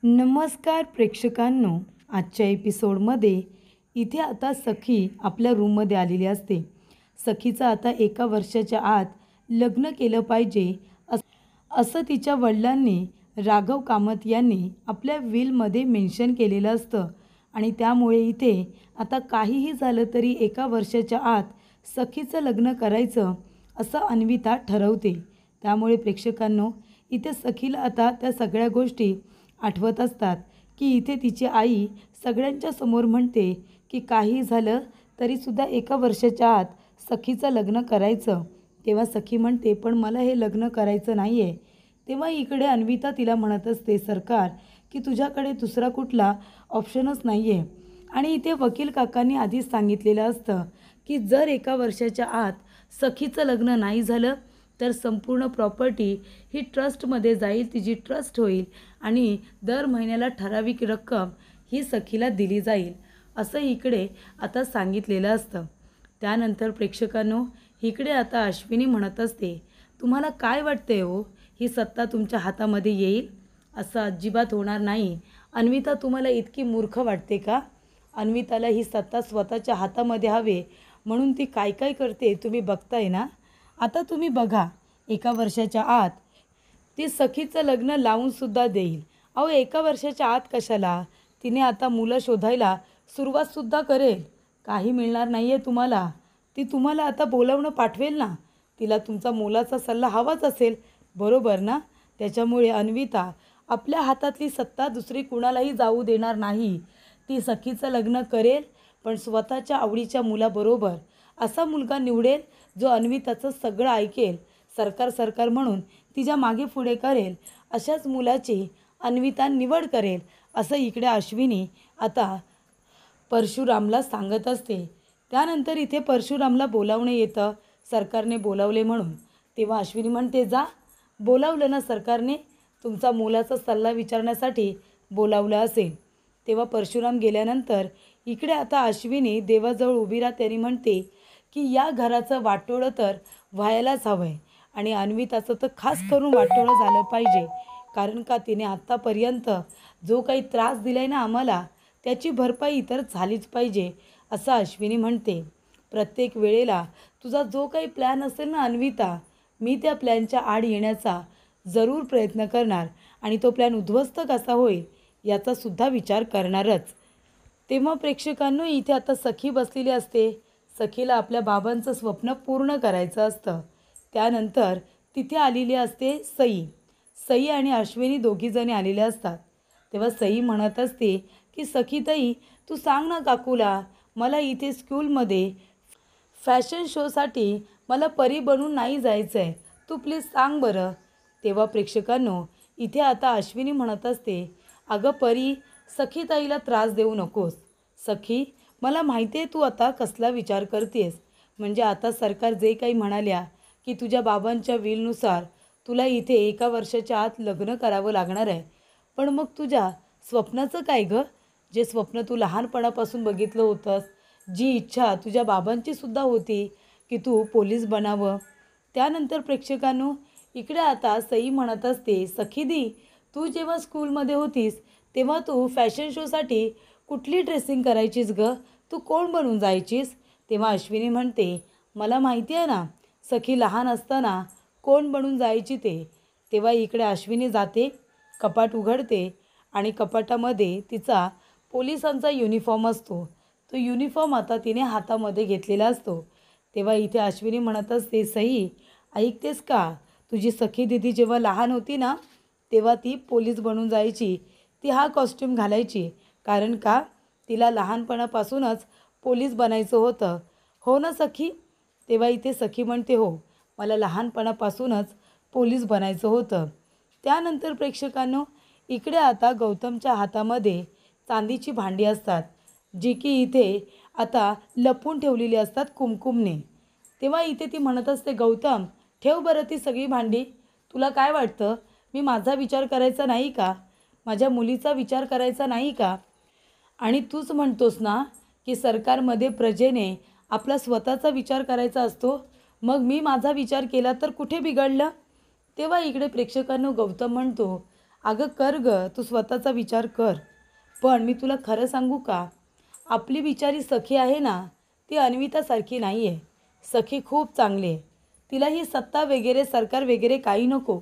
नमस्कार प्रेक्षकांनो, आजच्या एपिसोडमध्ये इथे आता सखी आपल्या रूममध्ये आलेली असते. सखीचं आता 1 वर्षाच्या आत लग्न केलं पाहिजे असं तिच्या वडिलांनी राघव कामत यांनी आपल्या विलमध्ये मेन्शन केलेलं असतं आणि त्यामुळे इथे आता काहीही झालं तरी 1 वर्षाच्या आत सखीचं लग्न करायचं असं अन्विता ठरवते. त्यामुळे प्रेक्षकांनो, इथे सखीला आता त्या सगळ्या गोष्टी आठवत असतात की इथे तिची आई सगळ्यांच्या समोर म्हणते की काही झालं तरीसुद्धा 1 वर्षाच्या आत सखीचं लग्न करायचं. तेव्हा सखी म्हणते, पण मला हे लग्न करायचं नाही आहे. तेव्हा इकडे अन्विता तिला म्हणत असते, सरकार, की तुझ्याकडे दुसरा कुठला ऑप्शनच नाही आहे. आणि इथे वकील काकांनी आधीच सांगितलेलं असतं की जर 1 वर्षाच्या आत सखीचं लग्न नाही झालं तर संपूर्ण प्रॉपर्टी ही ट्रस्टमध्ये जाईल, तिची ट्रस्ट होईल आणि दर महिन्याला ठराविक रक्कम ही सखीला दिली जाईल, असं इकडे आता सांगितलेलं असतं. त्यानंतर प्रेक्षकांनो, इकडे आता अश्विनी म्हणत असते, तुम्हाला काय वाटते हो, ही सत्ता तुमच्या हातामध्ये येईल? असं अजिबात होणार नाही. अन्विता, तुम्हाला इतकी मूर्ख वाटते का? अन्विताला ही सत्ता स्वतःच्या हातामध्ये हवे म्हणून ती काय काय करते तुम्ही बघताय ना. आता तुम्ही बघा, 1 वर्षाच्या आत ती सखीचं लग्न लावूनसुद्धा देईल. अहो, 1 वर्षाच्या आत कशाला, तिने आता मुलं शोधायला सुरुवातसुद्धा करेल. काही मिळणार नाही आहे तुम्हाला. ती तुम्हाला आता बोलावणं पाठवेल ना. तिला तुमचा मोलाचा सल्ला हवाच असेल, बरोबर ना. त्याच्यामुळे अन्विता आपल्या हातातली सत्ता दुसरी कुणालाही जाऊ देणार नाही. ती सखीचं लग्न करेल, पण स्वतःच्या आवडीच्या मुलाबरोबर. असा मुलगा निवडेल जो अन्विताचं सगळं ऐकेल, सरकार म्हणून तिच्या मागे पुढे करेल. अशाच मुलाची अन्विता निवड करेल, असं इकडे अश्विनी आता परशुरामला सांगत असते. त्यानंतर इथे परशुरामला बोलावणे येतं, सरकारने बोलावले म्हणून. तेव्हा अश्विनी म्हणते, जा, बोलावलं ना सरकारने, तुमचा मोलाचा सल्ला विचारण्यासाठी बोलावलं असेल. तेव्हा परशुराम गेल्यानंतर इकडे आता अश्विनी देवाजवळ उभी राहते आणि म्हणते की या घराचं वाटोळं तर व्हायलाच हवं आहे आणि अन्विताचं तर खास करून वाटोळं झालं पाहिजे. कारण का तिने आत्तापर्यंत जो काही त्रास दिला आहे ना आम्हाला, त्याची भरपाई तर झालीच पाहिजे, असं अश्विनी म्हणते. प्रत्येक वेळेला तुझा जो काही प्लॅन असेल ना अन्विता, मी त्या प्लॅनच्या आड येण्याचा जरूर प्रयत्न करणार आणि तो प्लॅन उद्ध्वस्त कसा होईल याचासुद्धा विचार करणारच. तेव्हा प्रेक्षकांनो, इथे आता सखी बसलेली असते. सखीला आपल्या बाबांचं स्वप्न पूर्ण करायचं असतं. त्यानंतर तिथे आलेली असते सई आणि अश्विनी दोघीजणी आलेले असतात. तेव्हा सई म्हणत असते की सखीताई, तू सांग ना काकूला, मला इथे स्कूलमध्ये फॅशन शोसाठी मला परी बनून नाही जायचं आहे, तू प्लीज सांग बरं. तेव्हा प्रेक्षकांनो, इथे आता अश्विनी म्हणत असते, अगं परी, सखीताईला त्रास देऊ नकोस. सखी, मला माहिती आहे तू आता कसला विचार करतेस. म्हणजे आता सरकार जे काही म्हणाल्या की तुझ्या बाबांच्या विलनुसार तुला इथे 1 वर्षाच्या आत लग्न करावं लागणार आहे. पण मग तुझ्या स्वप्नाचं काय गं? जे स्वप्न तू लहानपणापासून बघितलं होतंस, जी इच्छा तुझ्या बाबांचीसुद्धा होती की तू पोलीस बनावं. त्यानंतर प्रेक्षकांनो, इकडे आता सई म्हणत असते, सखीदी, तू जेव्हा स्कूलमध्ये होतीस तेव्हा तू फॅशन शोसाठी कुठली ड्रेसिंग करायचीस गं? तू कोण बनून जायचीस? तेव्हा अश्विनी म्हणते, मला माहिती आहे ना सखी, लहान असताना कोण बनून जायची ते. तेव्हा इकडे अश्विनी जाते, कपाट उघडते आणि कपाटामध्ये तिचा पोलिसांचा युनिफॉर्म असतो. तो युनिफॉर्म आता तिने हातामध्ये घेतलेला असतो. तेव्हा इथे अश्विनी म्हणत असते, सई, ऐकतेस का? तुझी सखी दिदी जेव्हा लहान होती ना, तेव्हा ती पोलीस बनून जायची. ती हा कॉस्ट्यूम घालायची. कारण का, तिला लहानपणापासूनच पोलीस बनायचं होतं. हो ना सखी? तेव्हा इथे सखी म्हणते, हो, मला लहानपणापासूनच पोलीस बनायचं होतं. त्यानंतर प्रेक्षकांनो, इकडे आता गौतमच्या हातामध्ये चांदीची भांडी असतात, जी की इथे आता लपवून ठेवलेली असतात कुमकुमने. तेव्हा इथे ती म्हणत असते, गौतम, ठेव बरं ती सगळी भांडी. तुला काय वाटतं, मी माझा विचार करायचा नाही का? माझ्या मुलीचा विचार करायचा नाही का? आणि तूच म्हणतोस ना की सरकारमध्ये प्रजेने आपला स्वतःचा विचार करायचा असतो, मग मी माझा विचार केला तर कुठे बिघडलं? तेव्हा इकडे प्रेक्षकांनो गौतम म्हणतो, अगं कर ग, तू स्वतःचा विचार कर. पण मी तुला खरं सांगू का, आपली बिचारी सखी आहे ना, ती अन्वितासारखी नाही आहे. सखी खूप चांगली आहे. तिला ही सत्ता वगैरे सरकार वगैरे काही नको.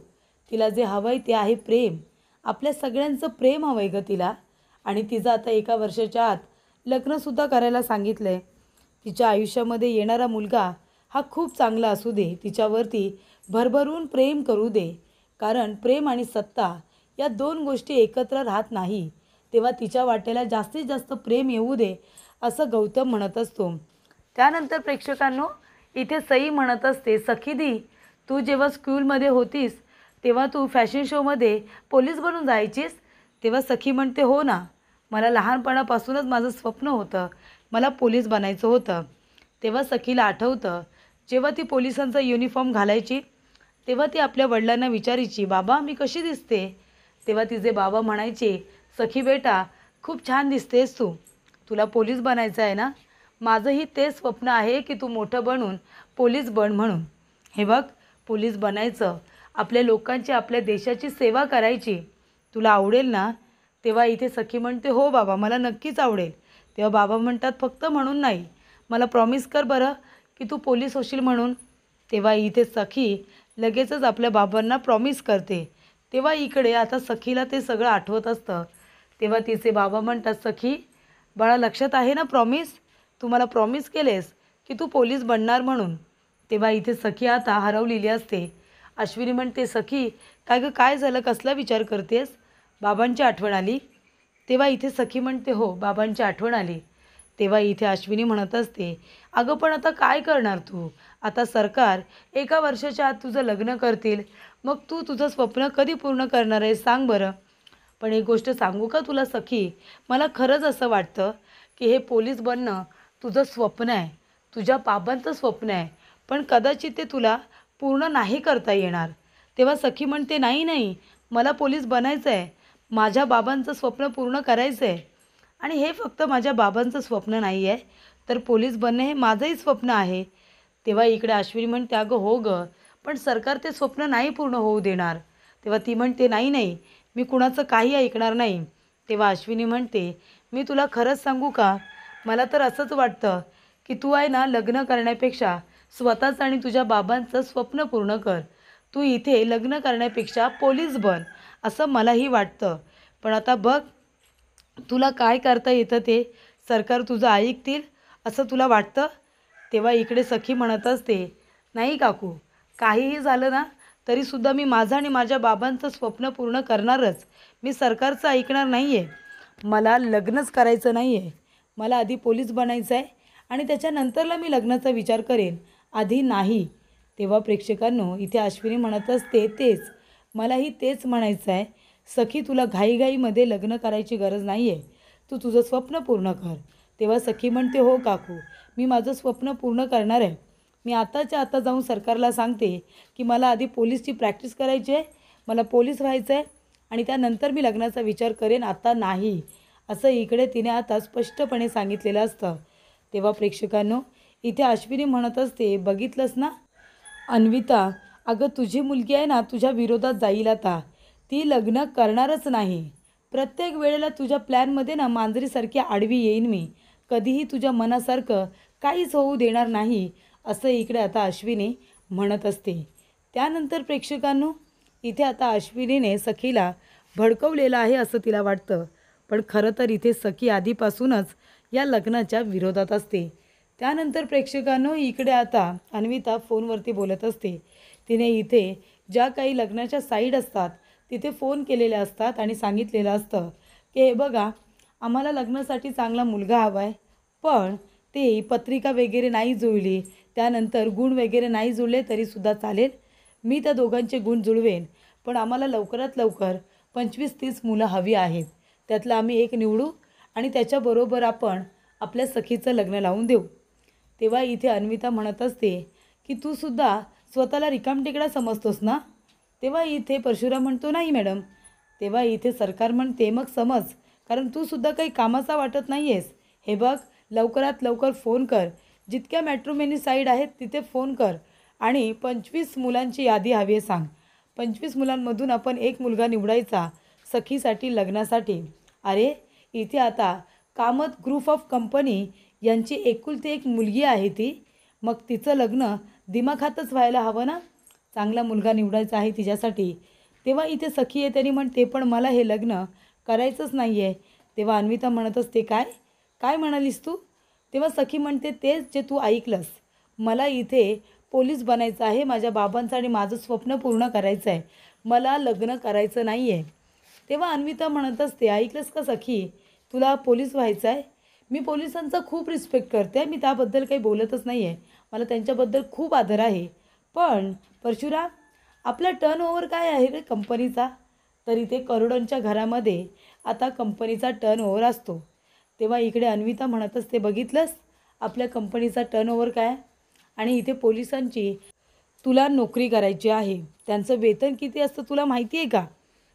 तिला जे हवं आहे ते आहे प्रेम. आपल्या सगळ्यांचं प्रेम हवं आहे गं तिला. आणि तिचं आता 1 वर्षाच्या आत लग्नसुद्धा करायला सांगितलं आहे. तिच्या आयुष्यामध्ये येणारा मुलगा हा खूप चांगला असू दे. तिच्यावरती भरभरून प्रेम करू दे. कारण प्रेम आणि सत्ता या 2 गोष्टी एकत्र राहत नाही. तेव्हा तिच्या वाटेला जास्तीत जास्त प्रेम येऊ दे, असं गौतम म्हणत असतो. त्यानंतर प्रेक्षकांनो, इथे सई म्हणत असते, सखीदी तू जेव्हा स्कूलमध्ये होतीस तेव्हा तू फॅशन शोमध्ये पोलीस बनून जायचीस. तेव्हा सखी म्हणते, हो ना, मला लहानपणापासूनच माझं स्वप्न होतं, मला पोलीस बनायचं होतं. तेव्हा सखीला आठवतं, जेव्हा ती पोलिसांचा युनिफॉर्म घालायची तेव्हा ती आपल्या वडिलांना विचारायची, बाबा मी कशी दिसते. तेव्हा तिचे बाबा म्हणायचे, सखी बेटा खूप छान दिसतेस तू, तुला पोलीस बनायचं आहे ना. माझंही ते स्वप्न आहे की तू मोठं बनून पोलीस बन म्हणून. हे बघ, पोलीस बनायचं, आपल्या लोकांची आपल्या देशाची सेवा करायची, तुला आवडेल ना. तेव्हा इथे सखी म्हणते, हो बाबा मला नक्कीच आवडेल. तेव्हा बाबा म्हणतात, फक्त म्हणून नाही, मला प्रॉमिस कर बरं की तू पोलीस होशील म्हणून. तेव्हा इथे सखी लगेचच आपल्या बाबांना प्रॉमिस करते. तेव्हा इकडे आता सखीला ते सगळं आठवत असतं. तेव्हा तिचे बाबा म्हणतात, सखी बाळा लक्षात आहे ना प्रॉमिस, तू मला प्रॉमिस केलेस की तू पोलीस बनणार म्हणून. तेव्हा इथे सखी आता हरवलेली असते. अश्विनी म्हणते, सखी काय गं, काय झालं, कसला विचार करतेस, बाबांची आठवण आली. तेव्हा इथे सखी म्हणते, हो बाबांची आठवण आली. तेव्हा इथे अश्विनी म्हणत असते, अगं पण आता काय करणार तू, आता सरकार 1 वर्षाच्या आत तुझं लग्न करतील, मग तू तुझं स्वप्न कधी पूर्ण करणार आहे सांग बरं. पण एक गोष्ट सांगू का तुला सखी, मला खरंच असं वाटतं की हे पोलीस बनणं तुझं स्वप्न आहे, तुझ्या बाबांचं स्वप्न आहे, पण कदाचित ते तुला पूर्ण नाही करता येणार. तेव्हा सखी म्हणते, नाही नाही, मला पोलीस बनायचं आहे, माझ्या बाबांचं स्वप्न पूर्ण करायचं आहे. आणि हे फक्त माझ्या बाबांचं स्वप्न नाही आहे, तर पोलीस बनणे हे माझंही स्वप्न आहे. तेव्हा इकडे अश्विनी म्हणते, अगं हो गं, पण सरकार ते स्वप्न नाही पूर्ण होऊ देणार. तेव्हा ती म्हणते, नाही नाही, मी कुणाचं काही ऐकणार नाही. तेव्हा अश्विनी म्हणते, मी तुला खरंच सांगू का, मला तर असंच वाटतं की तू आहे ना, लग्न करण्यापेक्षा स्वतःचं आणि तुझ्या बाबांचं स्वप्न पूर्ण कर. तू इथे लग्न करण्यापेक्षा पोलीस बन, असं मलाही वाटतं. पण आता बघ, तुला काय करता येतं ते, सरकार तुझं ऐकतील असं तुला वाटतं. तेव्हा इकडे सखी म्हणत असते, नाही काकू, काहीही झालं ना तरीसुद्धा मी माझं आणि माझ्या बाबांचं स्वप्न पूर्ण करणारच. मी सरकारचं ऐकणार नाही आहे. मला लग्नच करायचं नाही आहे, मला आधी पोलीस बनायचं आहे आणि त्याच्यानंतरला मी लग्नाचा विचार करेन, आधी नाही. तेव्हा प्रेक्षकांनो, इथे अश्विनी म्हणत असते, तेच मलाही तेच म्हणायचं आहे. सखी तुला घाईघाईमध्ये लग्न करायची गरज नाही आहे, तू तुझं स्वप्न पूर्ण कर. तेव्हा सखी म्हणते, हो काकू, मी माझं स्वप्न पूर्ण करणार आहे. मी आताच्या आता जाऊन सरकारला सांगते की मला आधी पोलीसची प्रॅक्टिस करायची आहे, मला पोलीस व्हायचं आहे आणि त्यानंतर मी लग्नाचा विचार करेन, आता नाही, असं इकडे तिने आता स्पष्टपणे सांगितलेलं असतं. तेव्हा प्रेक्षकांनो, इथे अश्विनी म्हणत असते, बघितलंस ना अन्विता, अगं तुझी मुलगी आहे ना तुझ्या विरोधात जाईल आता, ती लग्न करणारच नाही. प्रत्येक वेळेला तुझ्या प्लॅनमध्ये ना मांजरीसारखी आडवी येईन मी, कधीही तुझ्या मनासारखं काहीच होऊ देणार नाही, असं इकडे आता अश्विनी म्हणत असते. त्यानंतर प्रेक्षकांनो, इथे आता अश्विनीने सखीला भडकवलेलं आहे असं तिला वाटतं, पण खरं तर इथे सखी आधीपासूनच या लग्नाच्या विरोधात असते. त्यानंतर प्रेक्षकांनो, इकडे आता अन्विता फोनवरती बोलत असते. तिने इथे ज्या काही लग्नाच्या साईड असतात तिथे फोन केलेले असतात आणि सांगितलेलं असतं की हे बघा, आम्हाला लग्नासाठी चांगला मुलगा हवा आहे, पण ते पत्रिका वगैरे नाही जुळली, त्यानंतर गुण वगैरे नाही जुळले तरीसुद्धा चालेल, मी त्या दोघांचे गुण जुळवेन, पण आम्हाला लवकरात लवकर 25-30 मुलं हवी आहेत, त्यातलं आम्ही एक निवडू आणि त्याच्याबरोबर आपण आपल्या सखीचं लग्न लावून देऊ. तेव्हा इथे अन्विता म्हणत असते की तू सुद्धा स्वतःला रिकामटेकडा समजतोस ना. तेव्हा इथे परशुराम म्हणतो, नाही मॅडम. तेव्हा इथे सरकार म्हणते, मग समज, कारण तू सुद्धा काही कामाचा वाटत नाही आहेस. हे बघ, लवकरात लवकर फोन कर, जितक्या मॅट्रोमॅनी साईड आहेत तिथे फोन कर आणि 25 मुलांची यादी हवी आहे सांग. 25 मुलांमधून आपण एक मुलगा निवडायचा, सखीसाठी लग्नासाठी. अरे इथे आता कामत ग्रुप ऑफ कंपनी यांची एकुलती एक मुलगी आहे ती, मग तिचं लग्न दिमाखातच व्हायला हवं ना. चांगला मुलगा निवडायचा आहे तिच्यासाठी. तेव्हा इथे सखी आहे त्यांनी म्हणते पण मला हे लग्न करायचंच नाही आहे. तेव्हा अन्विता म्हणत असते काय काय म्हणालीस तू. तेव्हा सखी म्हणते तेच जे तू ऐकलंस. मला इथे पोलीस बनायचं आहे. माझ्या बाबांचं आणि माझं स्वप्न पूर्ण करायचं आहे. मला लग्न करायचं नाही आहे. तेव्हा अन्विता म्हणत असते ऐकलंस का सखी, तुला पोलीस व्हायचं आहे. मी पोलिसांचा खूप रिस्पेक्ट करते, मी त्याबद्दल काही बोलतच नाही आहे. मला त्यांच्याबद्दल खूप आदर आहे. पण परशुराम आपला टर्नओव्हर काय आहे रे कंपनीचा. तर इथे करोडोंच्या घरामध्ये आता कंपनीचा टर्नओव्हर असतो. तेव्हा इकडे अन्विता म्हणत असते बघितलंस आपल्या कंपनीचा टर्नओव्हर काय. आणि इथे पोलिसांची तुला नोकरी करायची आहे. त्यांचं वेतन किती असतं तुला माहिती आहे का.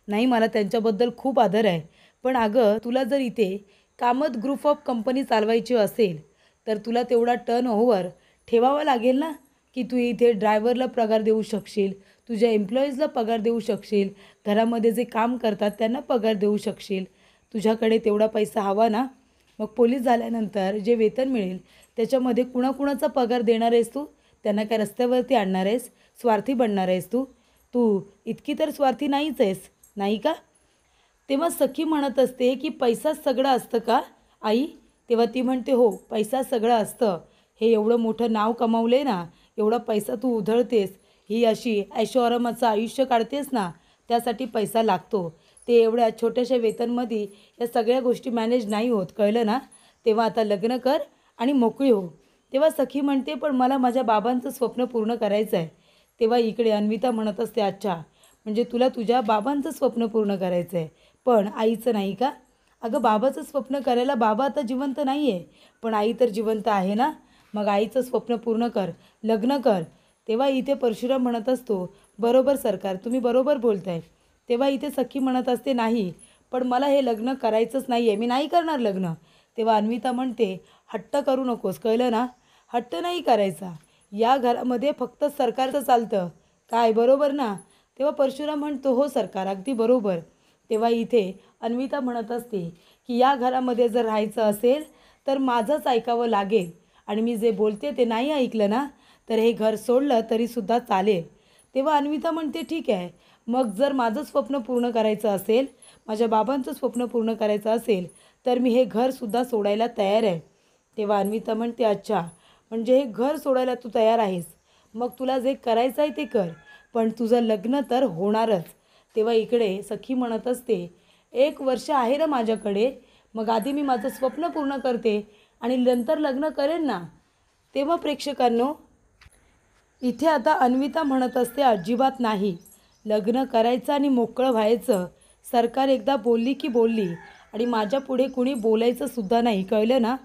नाही मला त्यांच्याबद्दल खूप आदर आहे. पण अगं तुला जर इथे कामत ग्रुप ऑफ कंपनी चालवायची असेल तर तुला तेवढा टर्नओव्हर ठेवावा लागेल ना, की तू इथे ड्रायव्हरला पगार देऊ शकशील, तुझ्या एम्प्लॉईजला पगार देऊ शकशील, घरामध्ये जे काम करतात त्यांना पगार देऊ शकशील. तुझ्याकडे तेवढा पैसा हवा ना. मग पोलीस झाल्यानंतर जे वेतन मिळेल त्याच्यामध्ये कुणाकुणाचा पगार देणार आहेस तू. त्यांना काय रस्त्यावरती आणणार आहेस, स्वार्थी बनणार आहेस तू. तू इतकी तर स्वार्थी नाहीच आहेस, नाही का. तेव्हा सखी म्हणत असते की पैसा सगळं असतं का आई. तेव्हा ती म्हणते हो पैसा सगळं असतं. हे एवढं मोठं नाव कमावलं आहे ना, एवढा पैसा तू उधळतेस, ही अशी ऐशोआरामाचं आयुष्य काढतेस ना, त्यासाठी पैसा लागतो. ते एवढ्या छोट्याशा वेतनमध्ये या सगळ्या गोष्टी मॅनेज नाही होत, कळलं ना. तेव्हा आता लग्न कर आणि मोकळी हो. तेव्हा सखी म्हणते पण मला माझ्या बाबांचं स्वप्न पूर्ण करायचं आहे. तेव्हा इकडे अन्विता म्हणत असते अच्छा म्हणजे तुला तुझ्या बाबांचं स्वप्न पूर्ण करायचं आहे पण आईचं नाही का. अगं बाबाचं स्वप्न करायला बाबा आता जिवंत नाही आहे, पण आई तर जिवंत आहे ना. मग आईचं स्वप्न पूर्ण कर, लग्न कर. तेव्हा इथे परशुराम म्हणत असतो बरोबर सरकार तुम्ही बरोबर बोलताय. तेव्हा इथे सखी म्हणत असते नाही पण मला हे लग्न करायचंच नाही आहे, मी नाही करणार लग्न. तेव्हा अन्विता म्हणते हट्ट करू नकोस, कळलं ना. हट्ट नाही करायचा. या घरामध्ये फक्त सरकारचं चालतं काय, बरोबर ना. तेव्हा परशुराम म्हणतो हो सरकार अगदी बरोबर. तेव्हा इथे अन्विता म्हणत असते की या घरामध्ये जर राहायचं असेल तर माझंच ऐकावं लागेल आणि मी जे बोलते ते नाही ऐकलं ना तर हे घर सोडलं तरीसुद्धा चालेल. तेव्हा अन्विता म्हणते ठीक आहे, मग जर माझं स्वप्न पूर्ण करायचं असेल, माझ्या बाबांचं स्वप्न पूर्ण करायचं असेल तर मी हे घरसुद्धा सोडायला तयार आहे. तेव्हा अन्विता म्हणते अच्छा म्हणजे हे घर सोडायला तू तयार आहेस. मग तुला जे करायचं आहे ते कर, पण तुझं लग्न तर होणारच. तेव्हा इकडे सखी म्हणत असते 1 वर्ष आहे ना माझ्याकडे, मग आधी मी माझं स्वप्न पूर्ण करते आणि नंतर लग्न करेन ना. तेव्हा प्रेक्षकांनो इथे आता अन्विता म्हणत असते अजिबात नाही, लग्न करायचं आणि मोकळं व्हायचं. सरकार एकदा बोलली की बोलली आणि माझ्या पुढे कुणी बोलायचं सुद्धा नाही, कळलं ना.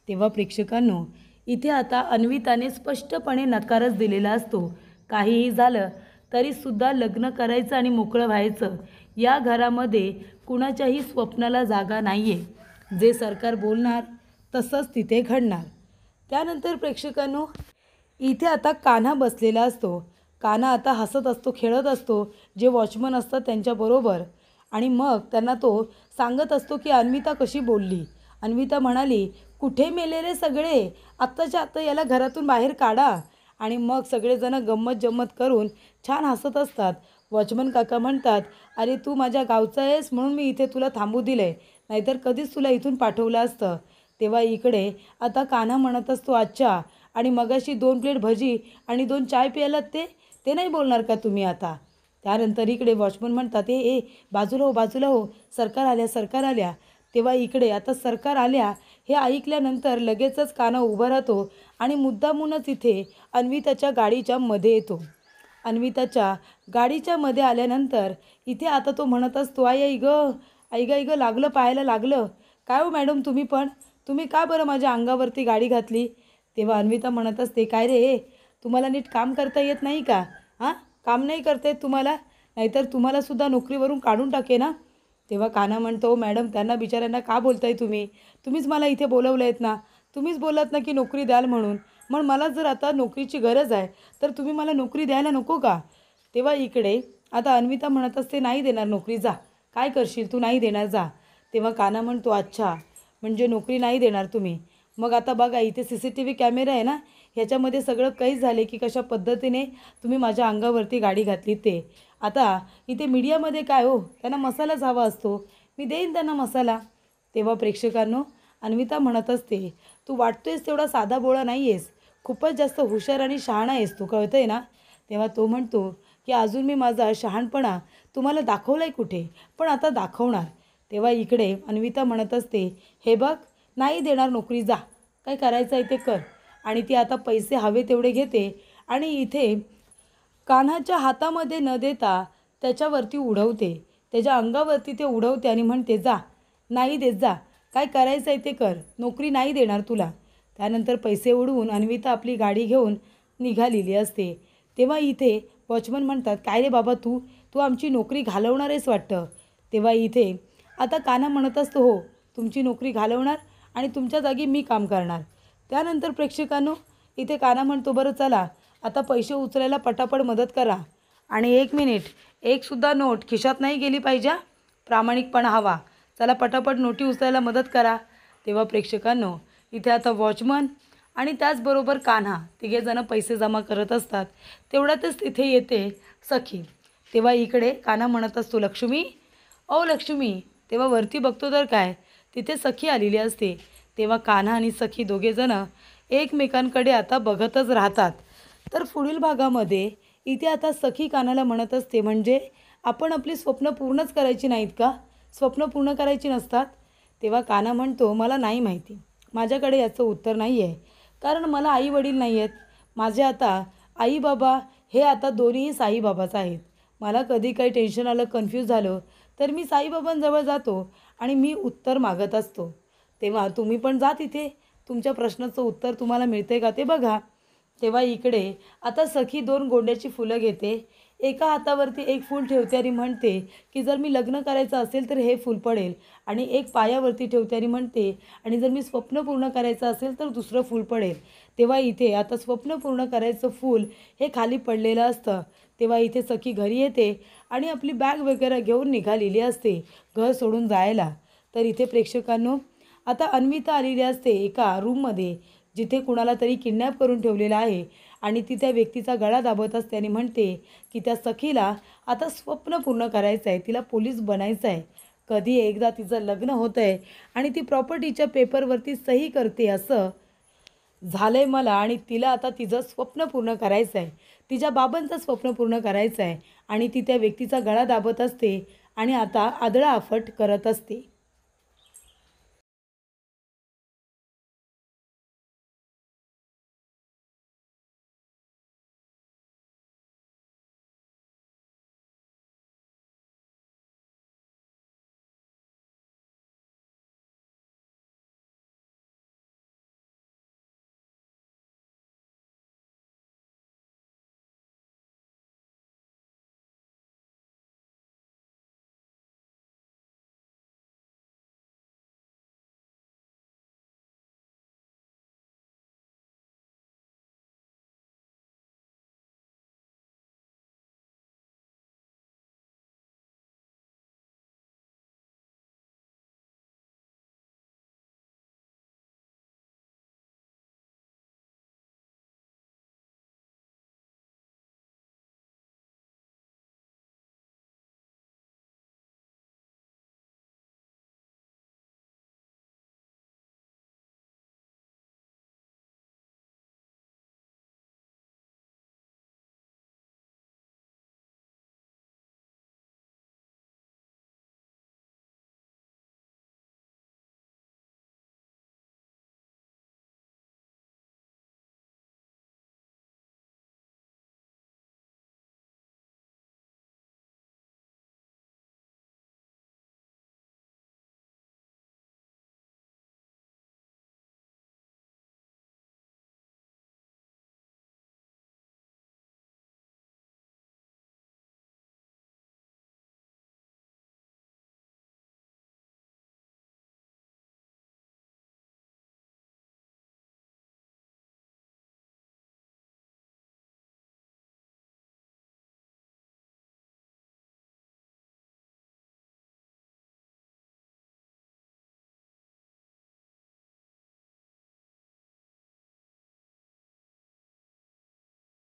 तेव्हा प्रेक्षकांनो इथे आता अन्विताने स्पष्टपणे नकारच दिलेला असतो. काहीही झालं तरीसुद्धा लग्न करायचं आणि मोकळं व्हायचं. या घरामध्ये कुणाच्याही स्वप्नाला जागा नाही आहे. जे सरकार बोलणार तसंच तिथे घडणार. त्यानंतर प्रेक्षकांनो इथे आता कान्हा बसलेला असतो. कान्हा आता हसत असतो, खेळत असतो जे वॉचमन असतात त्यांच्याबरोबर. आणि मग त्यांना तो सांगत असतो की अन्विता कशी बोलली. अन्विता म्हणाली कुठे मेले रे सगळे, आत्ताच्या आत्ता याला घरातून बाहेर काढा. आणि मग सगळेजणं गंमत जम्मत करून छान हसत असतात. वॉचमन काका म्हणतात अरे तू माझ्या गावचा आहेस म्हणून मी इथे तुला थांबू दिलं आहे, नाहीतर कधीच तुला इथून पाठवलं असतं. तेव्हा इकडे आता कान्हा म्हणत असतो अच्छा आणि मगाशी 2 प्लेट भजी आणि 2 चाय प्यायलात ते नाही बोलणार का तुम्ही आता. त्यानंतर इकडे वॉचमन म्हणतात ए बाजूला हो बाजूला हो, सरकार आल्या सरकार आल्या. तेव्हा इकडे आता सरकार आल्या हे ऐकल्यानंतर लगेचच कान्हा उभा राहतो आणि मुद्दामूनच इथे अन्विताच्या गाडीच्या मध्ये येतो. अन्विताच्या गाडीच्या मध्ये आल्यानंतर इथे आता तो म्हणत असतो आई गं लागलं पाहायला लागलं. काय हो मॅडम तुम्ही का बरं माझ्या अंगावरती गाडी घातली. तेव्हा अन्विता म्हणत असते काय रे तुम्हाला नीट काम करता येत नाही का. हां काम नाही करता येत तुम्हाला, नाहीतर तुम्हालासुद्धा नोकरीवरून काढून टाके ना. तेव्हा कान्हा म्हणतो मॅडम त्यांना बिचाऱ्यांना का बोलताय तुम्हीच मला इथे बोलवलं आहेत ना, तुम्हीच बोललात ना की नोकरी द्याल म्हणून, मग मला जर आता नोकरीची गरज आहे तर तुम्ही मला नोकरी द्यायला नको का. तेव्हा इकडे आता अन्विता म्हणत असते नाही देणार नोकरी, जा काय करशील तू? नाही देणार, जा. तेव्हा कान्हा म्हणतो, अच्छा म्हणजे नोकरी नाही देणार तुम्ही. मग आता बघा इथे CCTV कॅमेरा आहे ना, ह्याच्यामध्ये सगळं कैद झाले की कशा पद्धतीने तुम्ही माझ्या अंगावरती गाडी घातली ते. आता इथे मीडियामध्ये काय हो, त्यांना मसालाच हवा असतो, मी देईन त्यांना मसाला. तेव्हा प्रेक्षकांनो अन्विता म्हणत असते, तू वाटतोयस तेवढा साधा बोळा नाही आहेस, खूपच जास्त हुशार आणि शहाणा आहेस तू, कळतं आहे ना. तेव्हा तो म्हणतो की अजून मी माझा शहाणपणा तुम्हाला दाखवला आहे कुठे, पण आता दाखवणार. तेव्हा इकडे अन्विता म्हणत असते, हे बघ नाही देणार नोकरी, जा काय करायचं आहे ते कर. आणि ती आता पैसे हवे तेवढे घेते आणि इथे कान्हाच्या हातामध्ये न देता त्याच्यावरती उडवते, त्याच्या अंगावरती ते उडवते आणि म्हणते, जा नाही देत, जा काय करायचं आहे ते कर, नोकरी नाही देणार तुला. त्यानंतर पैसे उडवून अन्विता आपली गाडी घेऊन निघालेली असते. तेव्हा इथे वॉचमन म्हणतात, काय रे बाबा तू तू आमची नोकरी घालवणार आहेस वाटतं. तेव्हा इथे आता कान्हा म्हणत असतो, हो तुमची नोकरी घालवणार आणि तुमच्या जागी मी काम करणार. त्यानंतर प्रेक्षकांनो इथे कान्हा म्हणतो, बरं चला आता पैसे उचलायला पटापट मदत करा आणि 1 मिनिट, एकसुद्धा नोट खिशात नाही गेली पाहिजे, प्रामाणिकपणा हवा, चला पटापट नोटी उचलायला मदत करा. तेव्हा प्रेक्षकांनो इथे आता वॉचमन आणि त्याचबरोबर कान्हा तिघेजणं पैसे जमा करत असतात. तेवढ्यातच तिथे येते सखी. तेव्हा इकडे कान्हा म्हणत असतो, लक्ष्मी ओ लक्ष्मी. तेव्हा वरती बघतो तर काय, तिथे सखी आलेली असते. तेव्हा कान्हा आणि सखी दोघेजणं एकमेकांकडे आता बघतच राहतात. तर पुढील भागामध्ये इथे आता सखी कान्हाला म्हणत असते, म्हणजे आपण आपली स्वप्न पूर्णच करायची नाहीत का, स्वप्न पूर्ण करायची नसतात. तेव्हा कान्हा म्हणतो, मला नाही माहिती, माझ्याकडे याचं उत्तर नाही आहे, कारण मला आई वडील नाही आहेत. माझे आता आई बाबा हे आता दोन्हीही साईबाबाच आहेत. मला कधी काही टेन्शन आलं, कन्फ्यूज झालं तर मी साईबाबांजवळ जातो आणि मी उत्तर मागत असतो. तेव्हा तुम्ही पण जा तिथे, तुमच्या प्रश्नाचं उत्तर तुम्हाला मिळते का ते बघा. तेव्हा इकडे आता सखी 2 गोंड्याची फुलं घेते, एका हातावरती एक फूल ठेवते आणि म्हणते की जर मी लग्न करायचं असेल तर हे फूल पडेल, आणि एक पायावरती ठेवते आणि म्हणते आणि जर मी स्वप्न पूर्ण करायचं असेल तर दुसरं फूल पडेल. तेव्हा इथे आता स्वप्न पूर्ण करायचं फूल हे खाली पडलेलं असतं. तेव्हा इथे सखी घरी येते आणि आपली बॅग वगैरे घेऊन निघालेली असते घर सोडून जायला. तर इथे प्रेक्षकांनो आता अन्विता आलेली असते एका रूममध्ये, जिथे कुणाला तरी किडनॅप करून ठेवलेलं आहे आणि ती त्या व्यक्तीचा गळा दाबत असते आणि म्हणते की त्या सखीला आता स्वप्न पूर्ण करायचं आहे, तिला पोलीस बनायचं आहे, कधी एकदा तिचं लग्न होतं आहे आणि ती प्रॉपर्टीच्या पेपरवरती सही करते असं झालं आहे मला, आणि तिला आता तिचं स्वप्न पूर्ण करायचं आहे, तिच्या बाबांचं स्वप्न पूर्ण करायचं आहे. आणि ती त्या व्यक्तीचा गळा दाबत असते आणि आता आदळआफट करत असते.